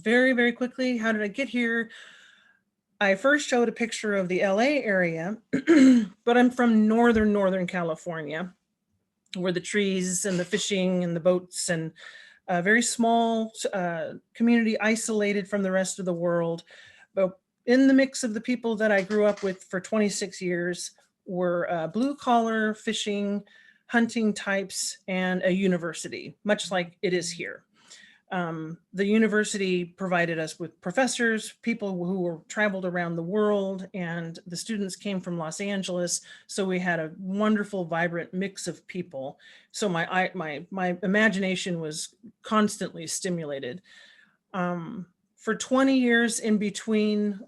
very, very quickly, how did I get here? I first showed a picture of the LA area, but I'm from Northern California, where the trees and the fishing and the boats and a very small community isolated from the rest of the world. But in the mix of the people that I grew up with for 26 years were blue collar fishing, hunting types, and a university, much like it is here. The university provided us with professors, people who were traveled around the world, and the students came from Los Angeles. So we had a wonderful, vibrant mix of people. So my imagination was constantly stimulated. For 20 years in between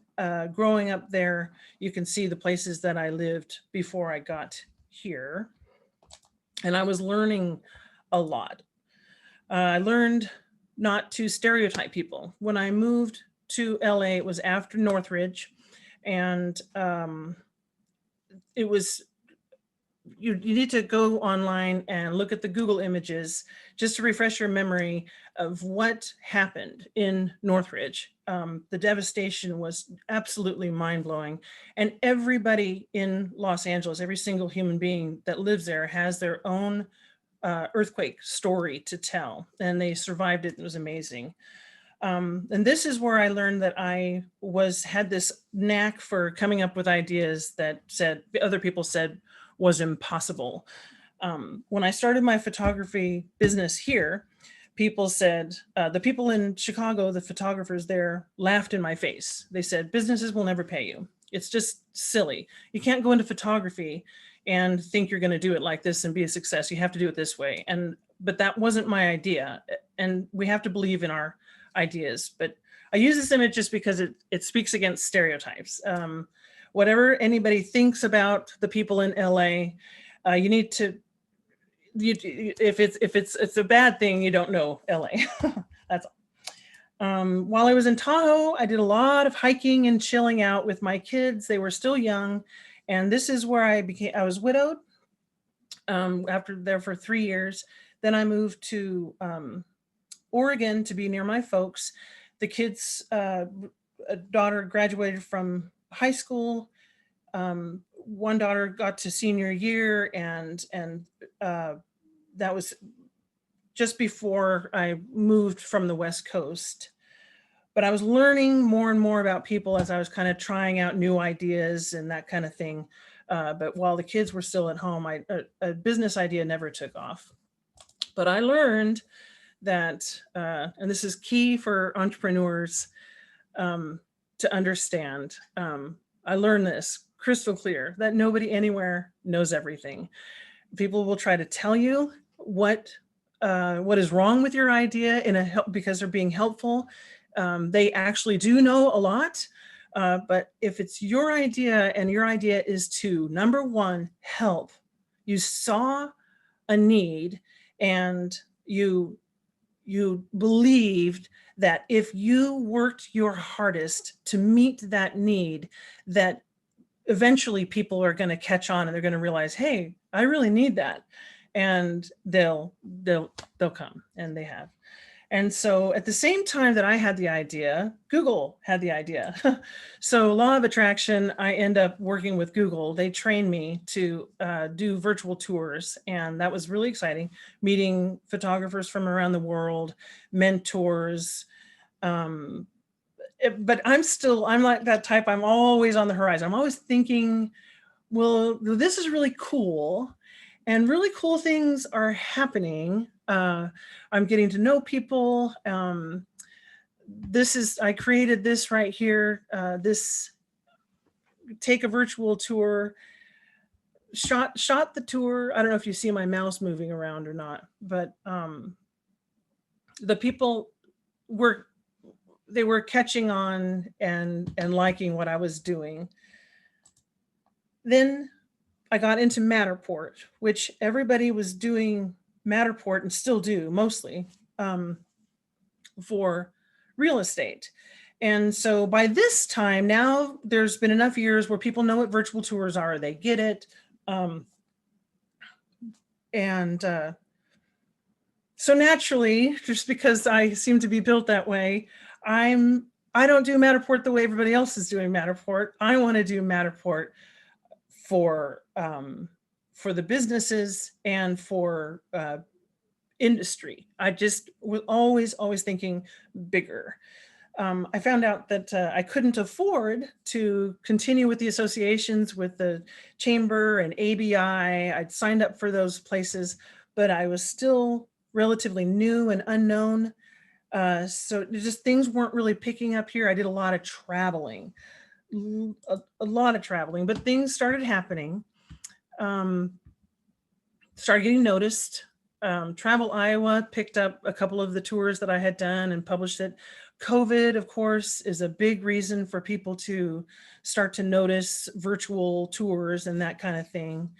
growing up there, you can see the places that I lived before I got here. And I was learning a lot. I learned not to stereotype people. When I moved to LA, it was after Northridge, and it was you need to go online and look at the Google images just to refresh your memory of what happened in Northridge. The devastation was absolutely mind blowing, and everybody in Los Angeles, every single human being that lives there, has their own earthquake story to tell, and they survived it. It was amazing. And this is where I learned that I had this knack for coming up with ideas that other people said was impossible. When I started my photography business here, people said, the people in Chicago, the photographers there, laughed in my face. They said, businesses will never pay you. It's just silly. You can't go into photography and think you're going to do it like this and be a success. You have to do it this way. But that wasn't my idea. And we have to believe in our ideas. But I use this image just because it speaks against stereotypes. Whatever anybody thinks about the people in LA, you need to, if it's a bad thing, you don't know LA. That's all. While I was in Tahoe, I did a lot of hiking and chilling out with my kids. They were still young. And this is where I was widowed after there for 3 years. Then I moved to Oregon to be near my folks. The kids' daughter graduated from high school. One daughter got to senior year, and that was just before I moved from the West Coast. But I was learning more and more about people as I was kind of trying out new ideas and that kind of thing. But while the kids were still at home, a business idea never took off. But I learned that, and this is key for entrepreneurs to understand, I learned this crystal clear, that nobody anywhere knows everything. People will try to tell you what is wrong with your idea because they're being helpful. They actually do know a lot, but if it's your idea and your idea is to, number one, help, you saw a need and you believed that if you worked your hardest to meet that need, that eventually people are going to catch on and they're going to realize, hey, I really need that, and they'll come, and they have. And so at the same time that I had the idea, Google had the idea. So law of attraction, I end up working with Google. They trained me to do virtual tours. And that was really exciting, meeting photographers from around the world, mentors. But I'm like that type. I'm always on the horizon. I'm always thinking, well, this is really cool. And really cool things are happening. I'm getting to know people. I created this right here. Take a virtual tour, shot the tour. I don't know if you see my mouse moving around or not, but the people were catching on and liking what I was doing. Then I got into Matterport, which everybody was doing Matterport and still do mostly for real estate. And so by this time now, there's been enough years where people know what virtual tours are. They get it. So naturally, just because I seem to be built that way, I don't do Matterport the way everybody else is doing Matterport. I want to do Matterport for the businesses and for industry. I just was always thinking bigger. I found out that I couldn't afford to continue with the associations with the chamber and ABI. I'd signed up for those places, but I was still relatively new and unknown. So just things weren't really picking up here. I did a lot of traveling, a lot of traveling, but things started happening. Um, Started getting noticed. Travel Iowa picked up a couple of the tours that I had done and published it. COVID, of course, is a big reason for people to start to notice virtual tours and that kind of thing.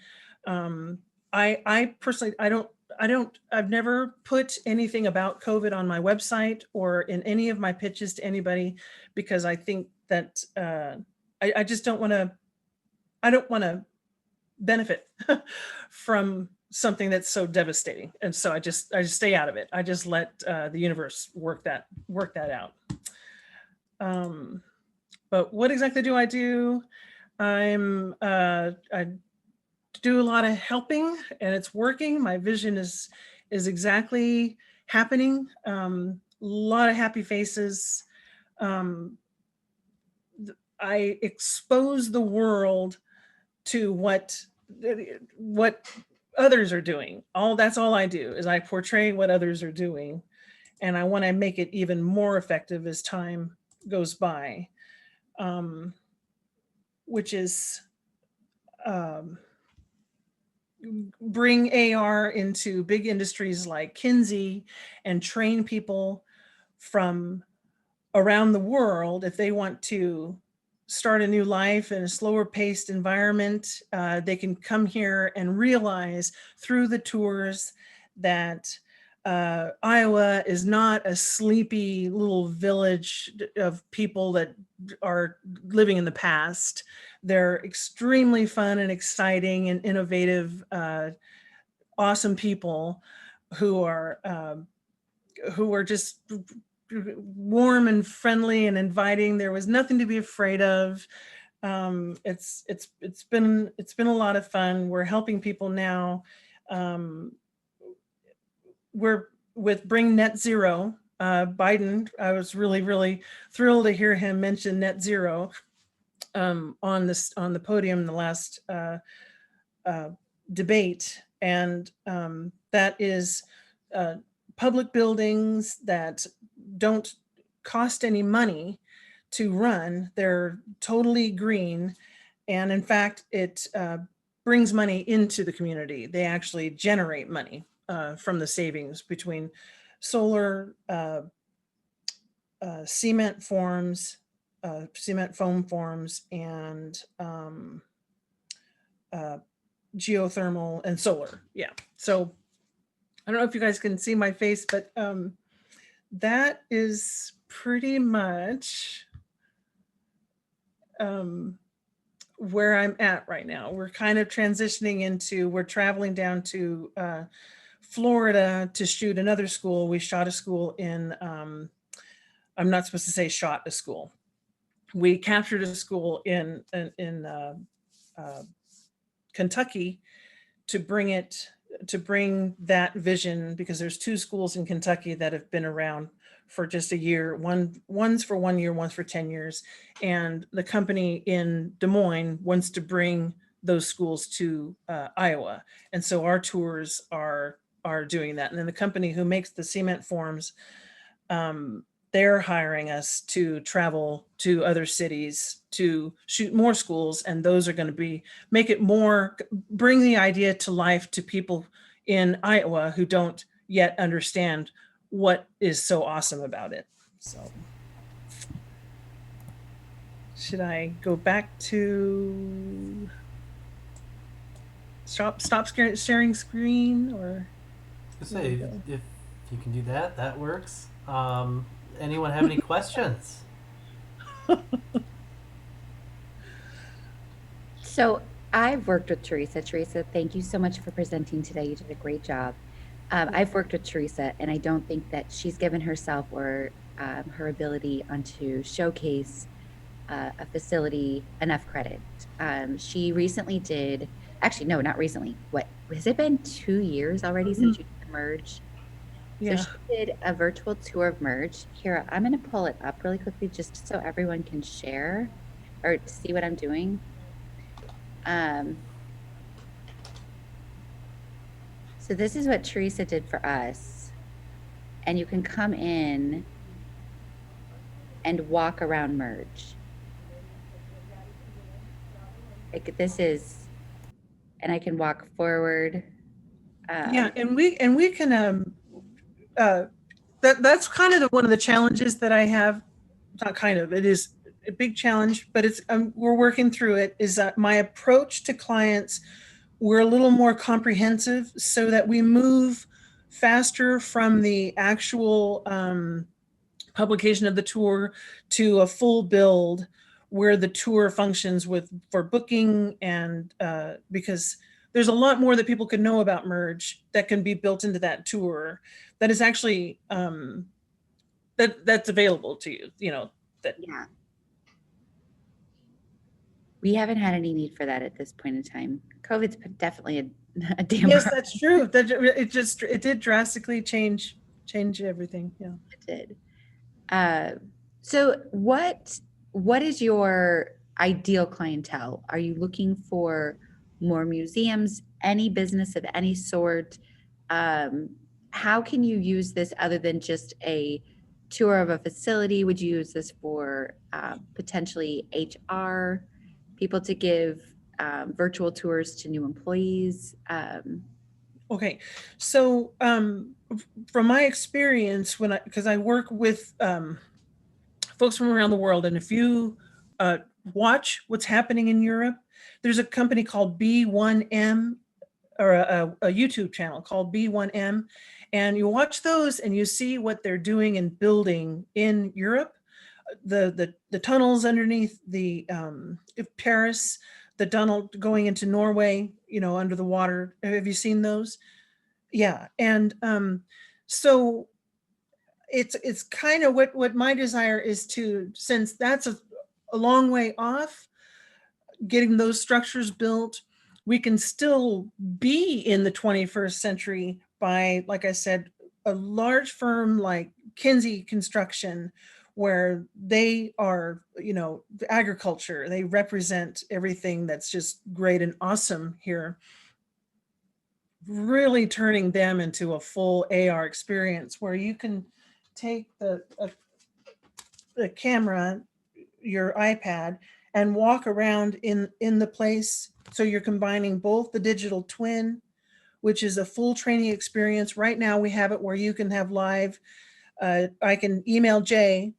Um, I personally, I've never put anything about COVID on my website or in any of my pitches to anybody because I think that I just I don't want to benefit from something that's so devastating, and so I just stay out of it. I just let the universe work that out. um but what exactly do I do? I do a lot of helping, and it's working. My vision is exactly happening. A lot of happy faces. um I expose the world to what others are doing. That's all I do is I portray what others are doing, and I want to make it even more effective as time goes by. um, which is um, bring AR into big industries like Kinsey and train people from around the world if they want to start a new life in a slower paced environment. They can come here and realize through the tours that Iowa is not a sleepy little village of people that are living in the past. They're extremely fun and exciting and innovative, awesome people who are just warm and friendly and inviting. There was nothing to be afraid of. It's been a lot of fun. We're helping people now. Um, we're with Bring Net Zero. Biden, I was really thrilled to hear him mention net zero on the podium in the last uh, debate, and that is public buildings that don't cost any money to run. They're totally green, and in fact, it brings money into the community. They actually generate money from the savings between solar, cement forms, cement foam forms, and uh, geothermal and solar. Yeah. So I don't know if you guys can see my face, but that is pretty much where I'm at right now. We're kind of transitioning into, we're traveling down to Florida to shoot another school. We shot a school in, I'm not supposed to say shot a school. We captured a school in Kentucky to bring that vision, because there's two schools in Kentucky that have been around for just a year. One's for 1 year, one's for 10 years. And the company in Des Moines wants to bring those schools to Iowa. And so our tours are doing that. And then the company who makes the cement forms, they're hiring us to travel to other cities to shoot more schools. And those are going to bring the idea to life to people in Iowa who don't yet understand what is so awesome about it. So should I go back to stop sharing screen, or Say if you can do that, that works. Anyone have any questions? So I've worked with Teresa. Teresa, thank you so much for presenting today. You did a great job. I've worked with Teresa, and I don't think that she's given herself or her ability onto showcase a facility enough credit. She recently did, actually, no, not recently. What has it been 2 years already since you did the merge? So Yeah. she did a virtual tour of merge. Kira, I'm going to pull it up really quickly just so everyone can share or see what I'm doing. So this is what Teresa did for us. And you can come in and walk around merge. Like this is, and I can walk forward. Yeah, and we can that's kind of one of the challenges that I have. Not kind of, it is a big challenge, but it's we're working through it. Is that my approach to clients? We're a little more comprehensive so that we move faster from the actual publication of the tour to a full build where the tour functions with for booking and because there's a lot more that people can know about merge that can be built into that tour that is actually that's available to you, you know, that Yeah. We haven't had any need for that at this point in time. COVID's definitely a damper. yes, that's true, that it did drastically change everything. Yeah. It did. So what is your ideal clientele? Are you looking for more museums, any business of any sort? How can you use this other than just a tour of a facility? Would you use this for potentially HR, people to give virtual tours to new employees? Okay, so from my experience, because I work with folks from around the world, and if you watch what's happening in Europe, there's a company called B1M, or a YouTube channel called B1M, and you watch those and you see what they're doing and building in Europe, the tunnels underneath the Paris, the tunnel going into Norway, you know, under the water. Have you seen those? Yeah, and so it's kind of what my desire is to, since that's a long way off, getting those structures built, we can still be in the 21st century by, like I said, a large firm like Kinsey Construction, where they are, you know, the agriculture, they represent everything that's just great and awesome here, really turning them into a full AR experience where you can take the camera, your iPad, and walk around in the place. So you're combining both the digital twin, which is a full training experience. Right now we have it where you can have live. I can email Jay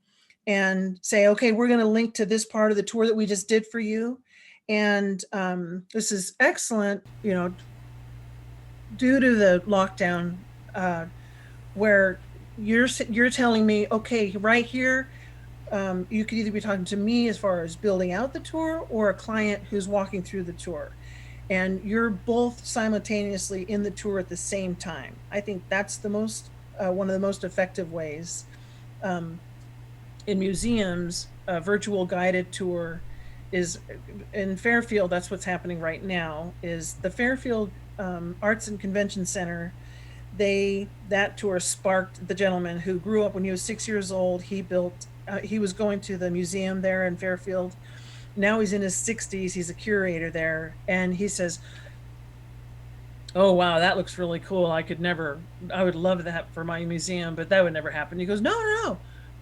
and say, okay, we're going to link to this part of the tour that we just did for you. And this is excellent, you know, due to the lockdown, where you're telling me, okay, right here, you could either be talking to me as far as building out the tour or a client who's walking through the tour, and you're both simultaneously in the tour at the same time. I think that's the most one of the most effective ways. In museums, a virtual guided tour is in Fairfield. That's what's happening right now. Is the Fairfield Arts and Convention Center? That tour sparked the gentleman who grew up when he was 6 years old. He was going to the museum there in Fairfield. Now he's in his 60s. He's a curator there. And he says, oh, wow, that looks really cool. I would love that for my museum, but that would never happen. He goes, no,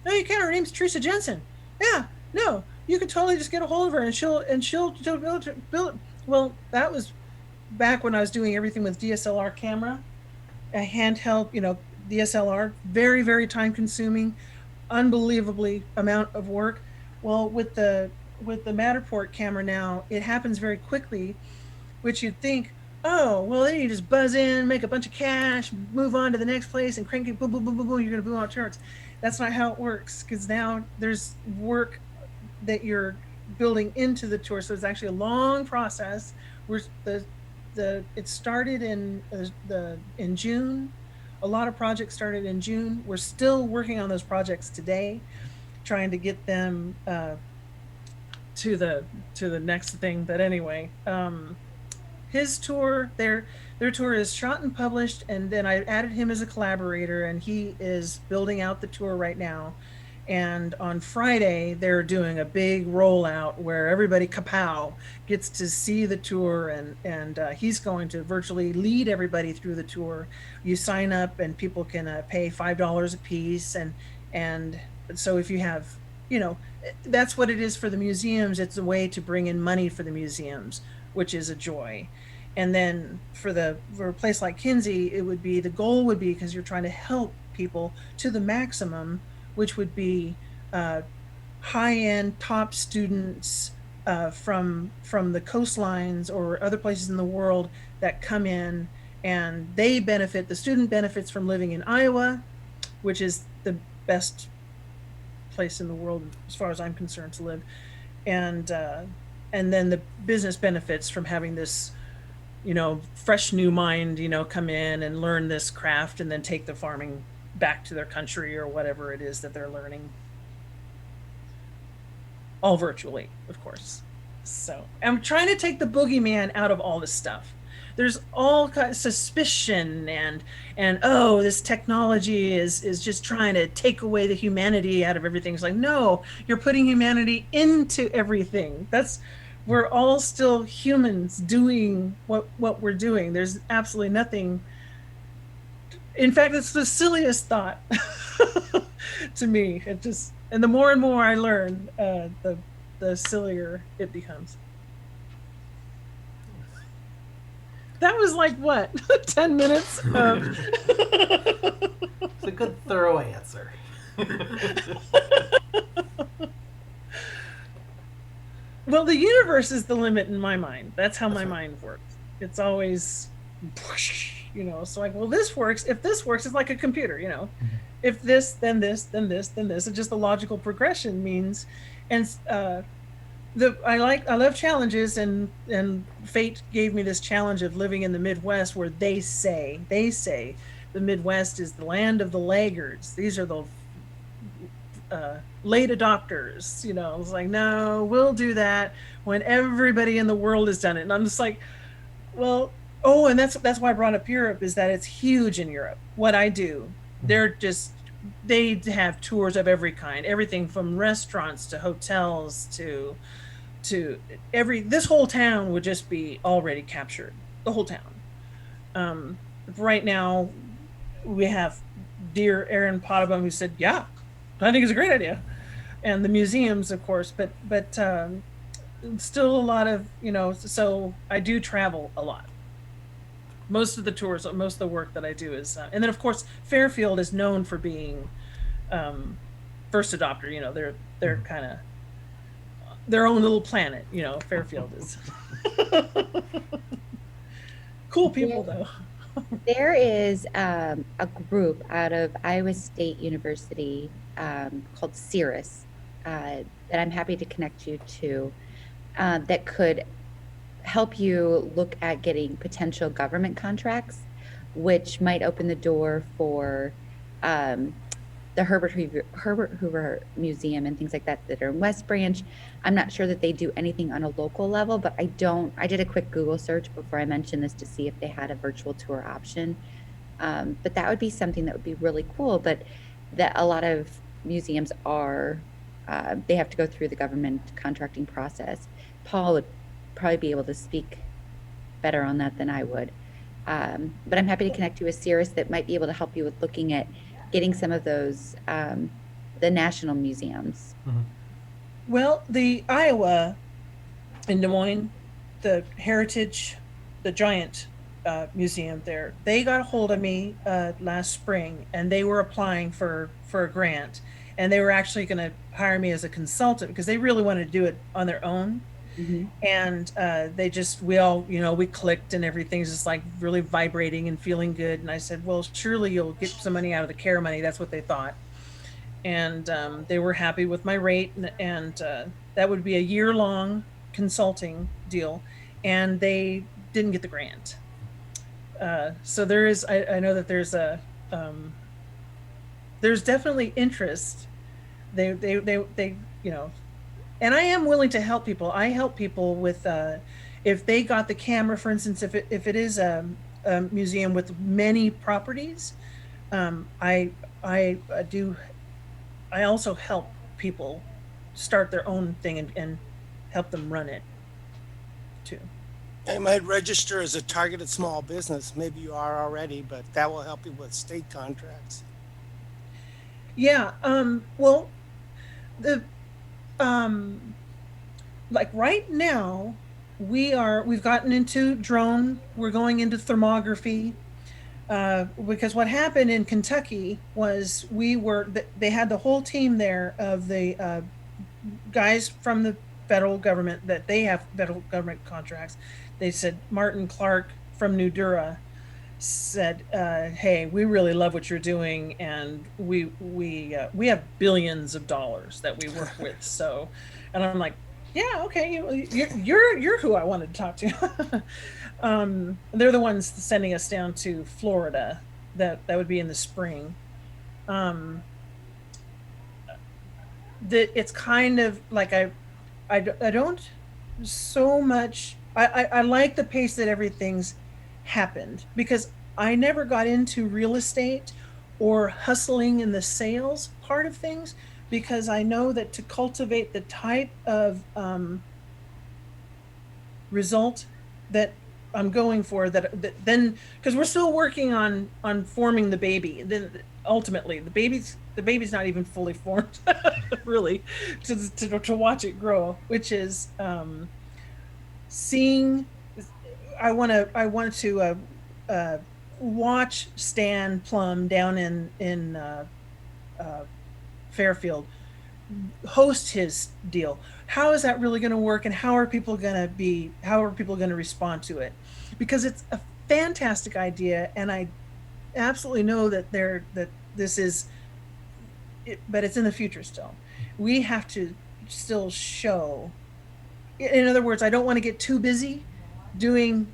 you can't. Her name's Teresa Jensen. Yeah, no, you could totally just get a hold of her and she'll build it. Well, that was back when I was doing everything with DSLR camera, a handheld, you know, DSLR, very, very time consuming, unbelievably amount of work. Well, with the Matterport camera now, it happens very quickly, which you'd think, oh, well, then you just buzz in, make a bunch of cash, move on to the next place, and crank it, boom, boom, boom, boom, boom, you're gonna boom out charts. That's not how it works, because now there's work that you're building into the tour, so it's actually a long process. Where it started in June. a lot of projects started in June. We're still working on those projects today, trying to get them to the next thing. But anyway, his tour, their tour is shot and published, and then I added him as a collaborator, and he is building out the tour right now. And on Friday, they're doing a big rollout where everybody kapow gets to see the tour, and he's going to virtually lead everybody through the tour. You sign up, and people can pay $5 a piece, and so if you have, you know, that's what it is for the museums. It's a way to bring in money for the museums, which is a joy. And then for a place like Kinsey, it would be, the goal would be, because you're trying to help people to the maximum, which would be high-end top students from the coastlines or other places in the world that come in, and they benefit. The student benefits from living in Iowa, which is the best place in the world as far as I'm concerned to live, and then the business benefits from having this, you know, fresh new mind, you know, come in and learn this craft and then take the farming back to their country or whatever it is that they're learning, all virtually, of course. So I'm trying to take the boogeyman out of all this stuff. There's all kinds of suspicion and oh, this technology is just trying to take away the humanity out of everything. It's like, no, you're putting humanity into everything. We're all still humans doing what we're doing. There's absolutely nothing. In fact, it's the silliest thought to me. It just, and the more and more I learn, the sillier it becomes. That was like what, 10 minutes of. It's a good, thorough answer. Well, the universe is the limit in my mind. That's how That's my right. mind works. It's always, you know, so like, well, this works. If this works, it's like a computer, you know. Mhm. If this, then this, then this, then this. It's just a logical progression means, and I love challenges, and fate gave me this challenge of living in the Midwest, where they say the Midwest is the land of the laggards. These are the late adopters, you know. It's like, no, we'll do that when everybody in the world has done it. And I'm just like, well, oh, and that's why I brought up Europe, is that it's huge in Europe. What I do, they have tours of every kind, everything from restaurants to hotels to this whole town would just be already captured, the whole town. Right now we have dear Aaron Potabum, who said, yeah, I think it's a great idea. And the museums, of course, but still a lot of, you know, so I do travel a lot. Most of the tours, most of the work that I do is, and then of course Fairfield is known for being first adopter. You know, they're kind of their own little planet. You know, Fairfield is. Cool people though. There is a group out of Iowa State University called Cirrus that I'm happy to connect you to that could help you look at getting potential government contracts, which might open the door for the Herbert Hoover Museum and things like that that are in West Branch. I'm not sure that they do anything on a local level, but I did a quick Google search before I mentioned this to see if they had a virtual tour option. But that would be something that would be really cool, but that a lot of museums are, they have to go through the government contracting process. Paul would probably be able to speak better on that than I would. But I'm happy to connect you with Cirrus that might be able to help you with looking at getting some of those, the national museums. Mhm. Well, the Iowa in Des Moines, the Heritage, the giant museum there, they got a hold of me last spring, and they were applying for a grant, and they were actually going to hire me as a consultant because they really wanted to do it on their own. Mhm. And we all, you know, we clicked, and everything's just like really vibrating and feeling good. And I said, well, surely you'll get some money out of the care money. That's what they thought. And they were happy with my rate, and that would be a year-long consulting deal, and they didn't get the grant. So there is, I know that there's there's definitely interest. They, you know, and I am willing to help people. I help people with, if they got the camera, for instance, if it is a museum with many properties, um, I, I do, I also help people start their own thing and help them run it too. They might register as a targeted small business. Maybe you are already, but that will help you with state contracts. Yeah. Well, the, um, like right now, we've gotten into drone. We're going into thermography. Because what happened in Kentucky was they had the whole team there of the guys from the federal government, that they have federal government contracts. They said Martin Clark from Nudura said, "Hey, we really love what you're doing, and we have billions of dollars that we work with." So, and I'm like, "Yeah, okay, you're who I wanted to talk to." They're the ones sending us down to Florida. That would be in the spring. Um, that it's kind of like I don't so much. I like the pace that everything's happened, because I never got into real estate or hustling in the sales part of things, because I know that to cultivate the type of result that I'm going for, that then, because we're still working on forming the baby. Then ultimately the baby's not even fully formed, really, to watch it grow, which is seeing. I want to uh, watch Stan Plum down in uh, Fairfield host his deal. How is that really going to work, and how are people going to respond to it? Because it's a fantastic idea, and I absolutely know that this is it, but it's in the future still. We have to still show. In other words, I don't want to get too busy doing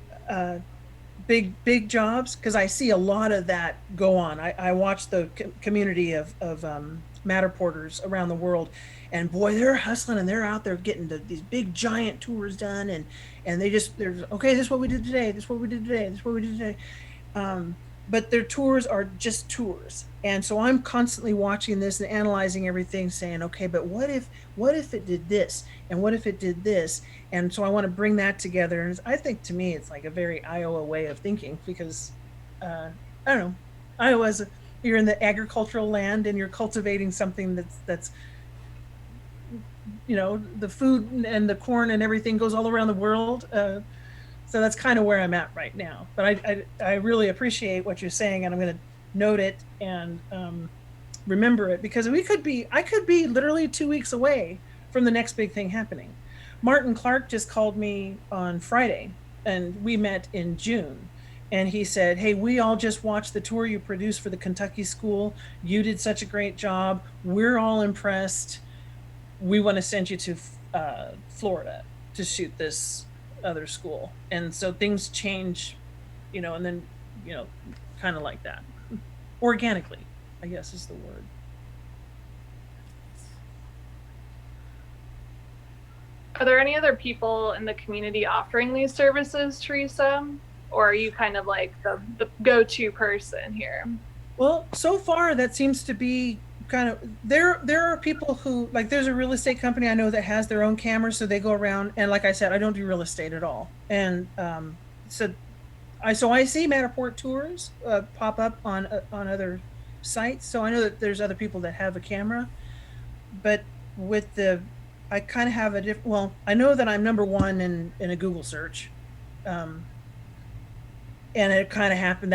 big jobs, because I see a lot of that go on. I watch the community of Matterporters around the world, and boy, they're hustling, and they're out there getting these big giant tours done, and they're okay. This is what we did today. This is what we did today. This is what we did today. Um, but their tours are just tours, and so I'm constantly watching this and analyzing everything, saying, okay, but what if it did this, and what if it did this? And so I want to bring that together. And I think, to me, it's like a very Iowa way of thinking, because I don't know, Iowa's, you're in the agricultural land, and you're cultivating something that's the food and the corn and everything goes all around the world. So that's kind of where I'm at right now. But I really appreciate what you're saying, and I'm going to note it and remember it, because I could be literally 2 weeks away from the next big thing happening. Martin Clark just called me on Friday, and we met in June. And he said, "Hey, we all just watched the tour you produced for the Kentucky school. You did such a great job. We're all impressed. We want to send you to Florida to shoot this other school." And so things change, and then, you know, kind of like that, organically, I guess is the word. Are there any other people in the community offering these services, Teresa? Or are you kind of like the go-to person here? Well, so far that seems to be kind of, there are people who, like, there's a real estate company I know that has their own cameras, so they go around, and like I said, I don't do real estate at all. And so I see Matterport tours pop up on other sites, so I know that there's other people that have a camera. But with I kind of have a different, well, I know that I'm number one in a Google search. And it kind of happened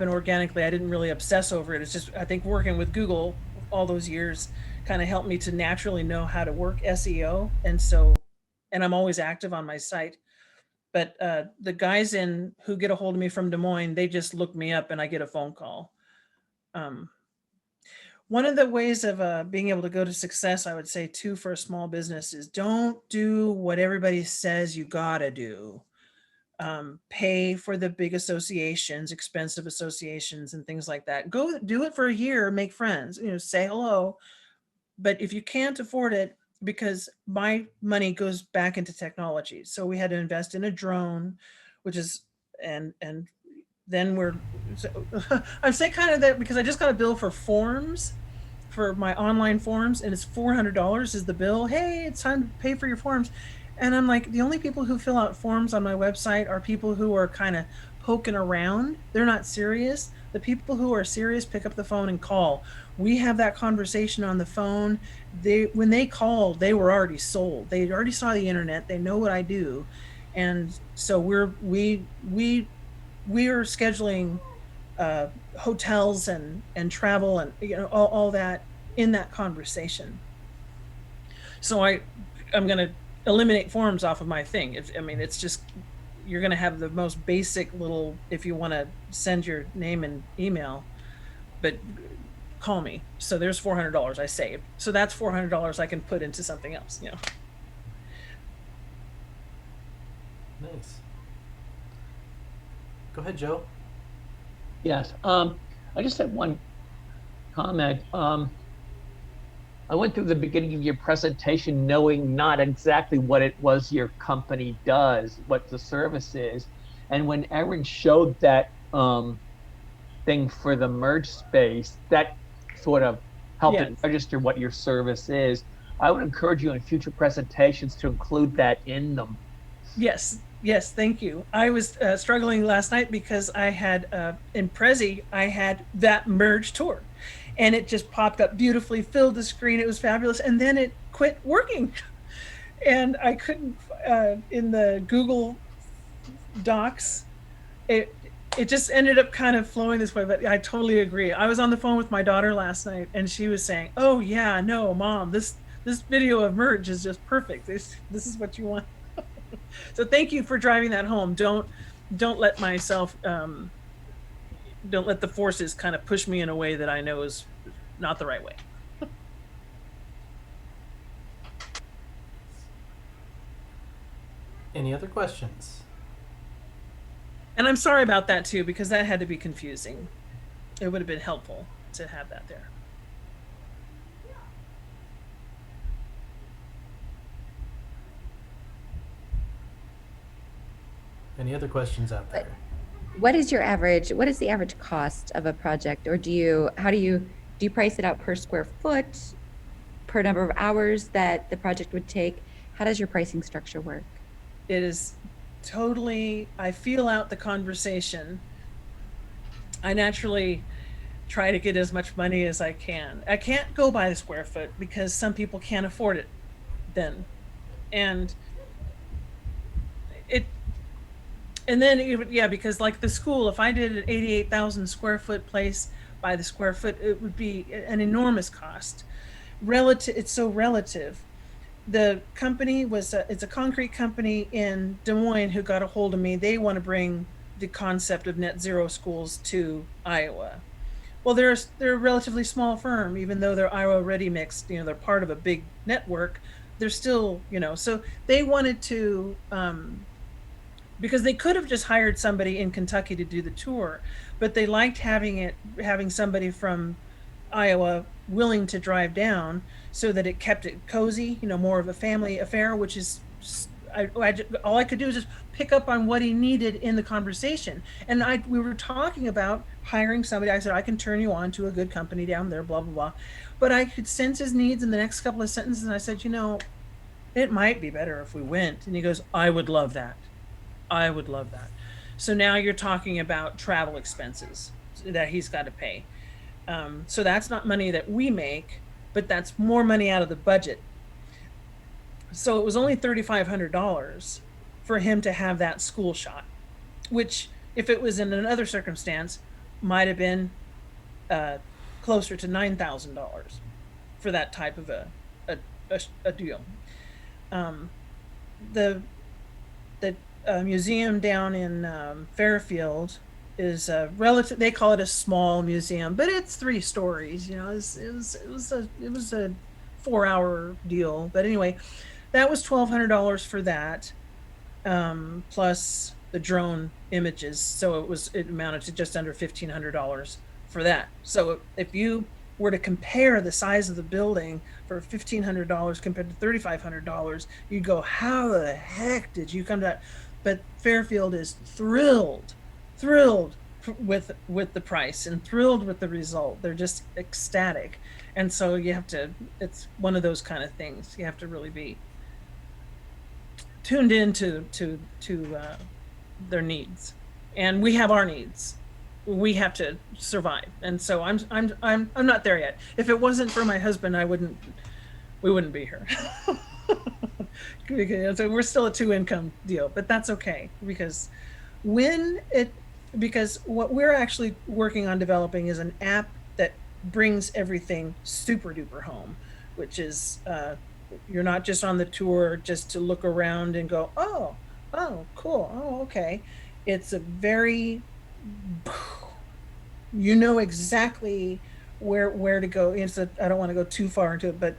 organically. I didn't really obsess over it. It's just, I think working with Google all those years kind of helped me to naturally know how to work SEO. And I'm always active on my site. But the guys who get a hold of me from Des Moines, they just look me up and I get a phone call. One of the ways of being able to go to success, I would say too, for a small business, is don't do what everybody says you gotta do. pay for the big associations, expensive associations and things like that. Go do it for a year, make friends, say hello. But if you can't afford it, because my money goes back into technology. So we had to invest in a drone, which is, and then so, I'm saying kind of that because I just got a bill for forms for my online forms, and it's $400 is the bill. Hey, it's time to pay for your forms. And I'm like, the only people who fill out forms on my website are people who are kind of poking around. They're not serious. The people who are serious pick up the phone and call. We have that conversation on the phone. When they called, they were already sold. They already saw the internet. They know what I do. And so we are scheduling hotels and travel and all that in that conversation. So I'm going to eliminate forms off of my thing. It's just, you're going to have the most basic little, if you want to send your name and email, but call me. So there's $400 I saved. So that's $400 I can put into something else. Nice. Go ahead, Joe. Yes. I just had one comment. I went through the beginning of your presentation knowing not exactly what it was your company does, what the service is. And when Erin showed that thing for the merge space, that sort of helped it register what your service is. I would encourage you in future presentations to include that in them. Yes, thank you. I was struggling last night because I had, in Prezi, I had that merge tour. And it just popped up beautifully, filled the screen. It was fabulous. And then it quit working. And I couldn't, in the Google Docs, it just ended up kind of flowing this way. But I totally agree. I was on the phone with my daughter last night, and she was saying, oh, yeah, no, Mom, this video of merge is just perfect. This is what you want. So thank you for driving that home. Don't let myself, don't let the forces kind of push me in a way that I know is not the right way. Any other questions? And I'm sorry about that too, because that had to be confusing. It would have been helpful to have that there. Any other questions out there? What is the average cost of a project? Or do you price it out per square foot, per number of hours that the project would take? How does your pricing structure work? It is totally, I feel out the conversation. I naturally try to get as much money as I can. I can't go by the square foot because some people can't afford it then. And then, yeah, because like the school, if I did an 88,000 square foot place by the square foot, it would be an enormous cost. It's so relative. The company it's a concrete company in Des Moines who got a hold of me. They want to bring the concept of net zero schools to Iowa. Well, they're a relatively small firm, even though they're Iowa Ready Mixed, they're part of a big network. They're still, so they wanted to, because they could have just hired somebody in Kentucky to do the tour, but they liked having somebody from Iowa willing to drive down so that it kept it cozy, more of a family affair, which is, all I could do is just pick up on what he needed in the conversation. And we were talking about hiring somebody. I said, I can turn you on to a good company down there, blah, blah, blah. But I could sense his needs in the next couple of sentences. And I said, it might be better if we went. And he goes, I would love that. I would love that. So now you're talking about travel expenses that he's got to pay. So that's not money that we make, but that's more money out of the budget. So it was only $3,500 for him to have that school shot, which if it was in another circumstance, might have been closer to $9,000 for that type of a deal. The museum down in Fairfield is a relative. They call it a small museum, but it's 3 stories. It was a 4-hour deal. But anyway, that was $1,200 for that, plus the drone images. So it amounted to just under $1,500 for that. So if you were to compare the size of the building for $1,500 compared to $3,500, you'd go, how the heck did you come to that? But Fairfield is thrilled with the price and thrilled with the result. They're just ecstatic. And so it's one of those kind of things. You have to really be tuned in to their needs. And we have our needs. We have to survive. And so I'm not there yet. If it wasn't for my husband, we wouldn't be here. So we're still a 2-income deal, but that's okay because what we're actually working on developing is an app that brings everything super duper home, which is you're not just on the tour just to look around and go, oh, cool, oh, okay. It's a very, you know exactly where to go. I don't want to go too far into it, but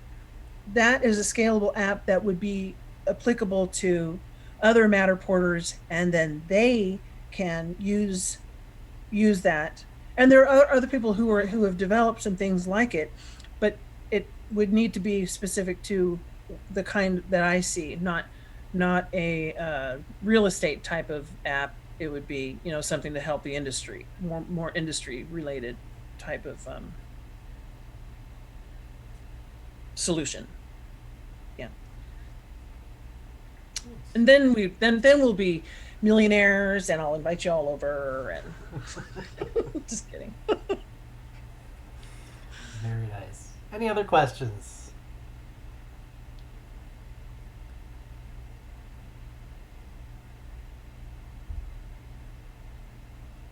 that is a scalable app that would be applicable to other Matterporters, and then they can use that. And there are other people who have developed some things like it, but it would need to be specific to the kind that I see, not a real estate type of app. It would be, something to help the industry, more industry related type of solution. Yeah. And then we'll be millionaires, and I'll invite you all over. And just kidding. Very nice. Any other questions?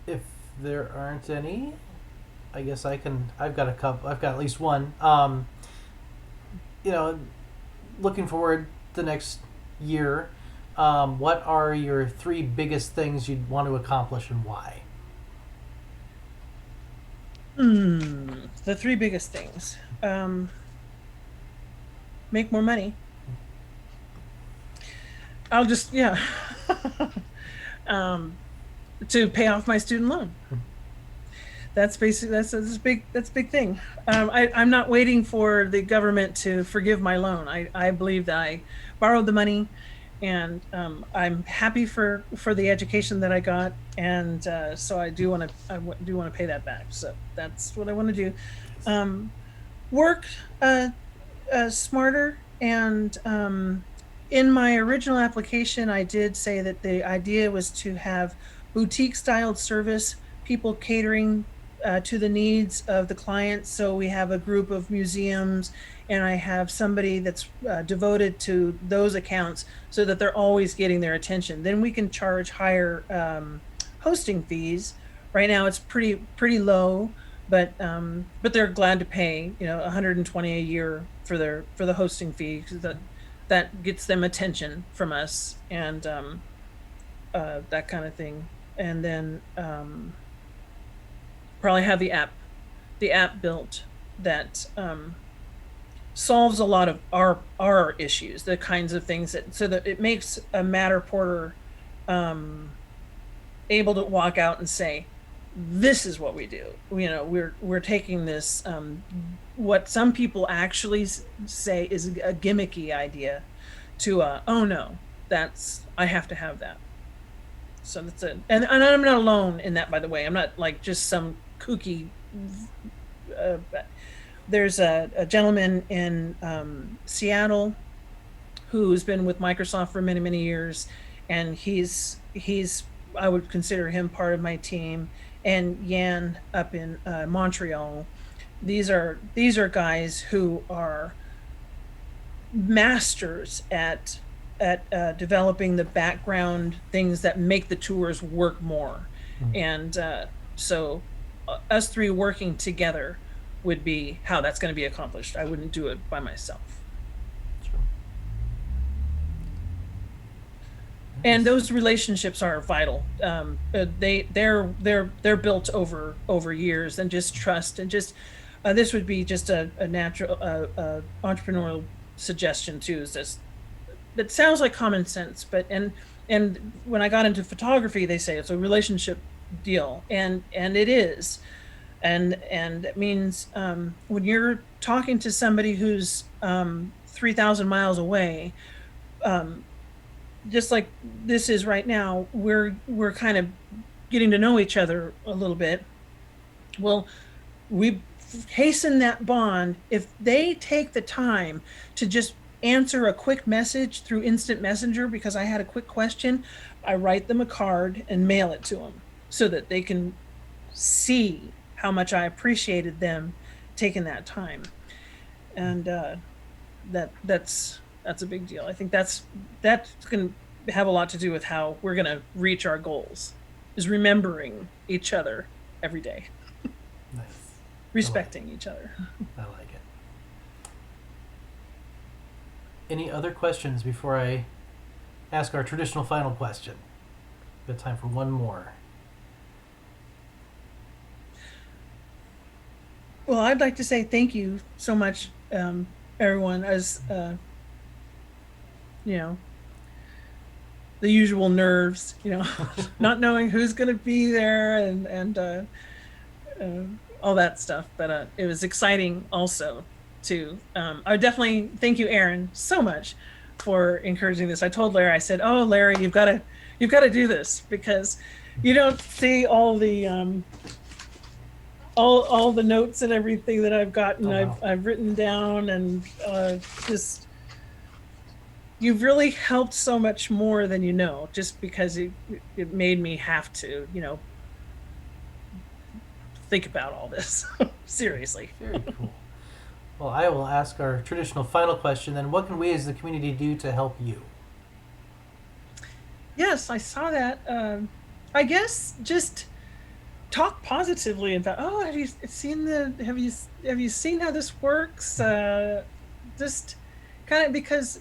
If there aren't any, I guess I've got a couple. I've got at least one. Looking forward the next year, what are your 3 biggest things you'd want to accomplish and why? The 3 biggest things. Make more money. I'll just, to pay off my student loan. That's basically, that's a big thing. I'm not waiting for the government to forgive my loan. I believe that I borrowed the money, and I'm happy for the education that I got, and so I do want to pay that back. So that's what I want to do. Work smarter, and in my original application, I did say that the idea was to have boutique styled service, people catering to the needs of the clients. So we have a group of museums, and I have somebody that's devoted to those accounts so that they're always getting their attention. Then we can charge higher hosting fees. Right now it's pretty low, but they're glad to pay $120 a year for the hosting fee, because that gets them attention from us, and that kind of thing. And then probably have the app built that solves a lot of our issues, the kinds of things so that it makes a Matterporter able to walk out and say, this is what we do. We're taking this, what some people actually say is a gimmicky idea, to oh no, I have to have that. So that's it. And I'm not alone in that, by the way. I'm not like just some kooky. There's a gentleman in Seattle who's been with Microsoft for many, many years, and he's I would consider him part of my team. And Yan up in Montreal. These are guys who are masters at developing the background things that make the tours work more. And so us 3 working together would be how that's going to be accomplished. I wouldn't do it by myself. Sure. And those relationships are vital. They're built over years, and just trust, and just this would be just a natural entrepreneurial suggestion too. Is this that sounds like common sense, but and and when I got into photography, they say it's a relationship deal, and it is, and it means when you're talking to somebody who's 3,000 miles away, just like this is right now, we're kind of getting to know each other a little bit. Well, we hasten that bond if they take the time to just answer a quick message through instant messenger because I had a quick question. I write them a card and mail it to them so that they can see how much I appreciated them taking that time. And that's a big deal. I think that's going to have a lot to do with how we're going to reach our goals, is remembering each other every day, Nice. respecting each other. I like it. Any other questions before I ask our traditional final question? We've got time for one more. Well, I'd like to say thank you so much, everyone, as you know, the usual nerves, not knowing who's going to be there and all that stuff. But it was exciting also too. I would definitely thank you, Aaron, so much for encouraging this. I told Larry, I said, "Oh, Larry, you've got to do this because you don't see all the all the notes and everything that I've gotten. Oh, wow. I've written down, and just you've really helped so much more than you know, just because it made me have to think about all this seriously." Very cool. Well, I will ask our traditional final question then. What can we as the community do to help you? Yes, I saw that. I guess just talk positively about. Oh, have you seen how this works? Just kind of because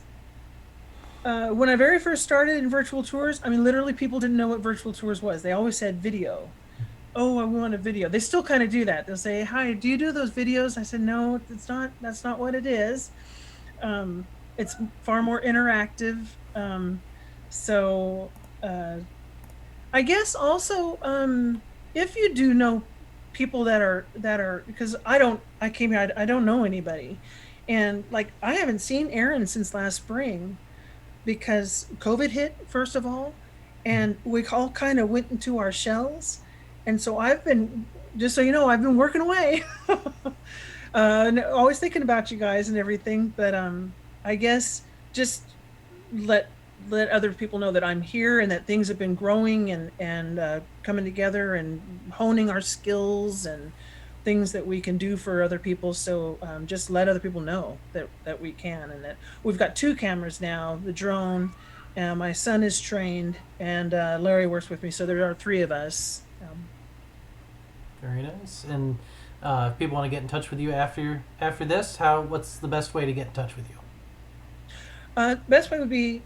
when I very first started in virtual tours, I mean, literally people didn't know what virtual tours was. They always said video. Oh, I want a video. They still kind of do that. They'll say, "Hi, do you do those videos?" I said, "No, it's not. That's not what it is. It's far more interactive." So I guess also if you do know people that are because I came here, I don't know anybody, and like I haven't seen Aaron since last spring because COVID hit first of all, and we all kind of went into our shells, and so I've been, just so you know, I've been working away. And always thinking about you guys and everything, but I guess just let other people know that I'm here and that things have been growing and coming together and honing our skills and things that we can do for other people. So just let other people know that we can, and that we've got 2 cameras now, the drone, my son is trained, and Larry works with me. So there are 3 of us. Very nice. And if people want to get in touch with you after this, what's the best way to get in touch with you? Best way would be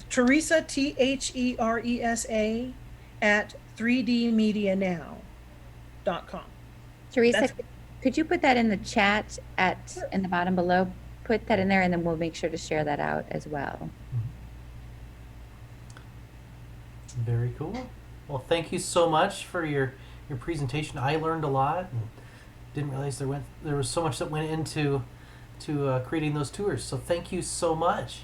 Teresa, THERESA at 3dmedianow.com. Teresa, That's- could you put that in the chat Sure. in the bottom below? Put that in there, and then we'll make sure to share that out as well. Very cool. Well, thank you so much for your presentation. I learned a lot and didn't realize there was so much that went into creating those tours. So thank you so much.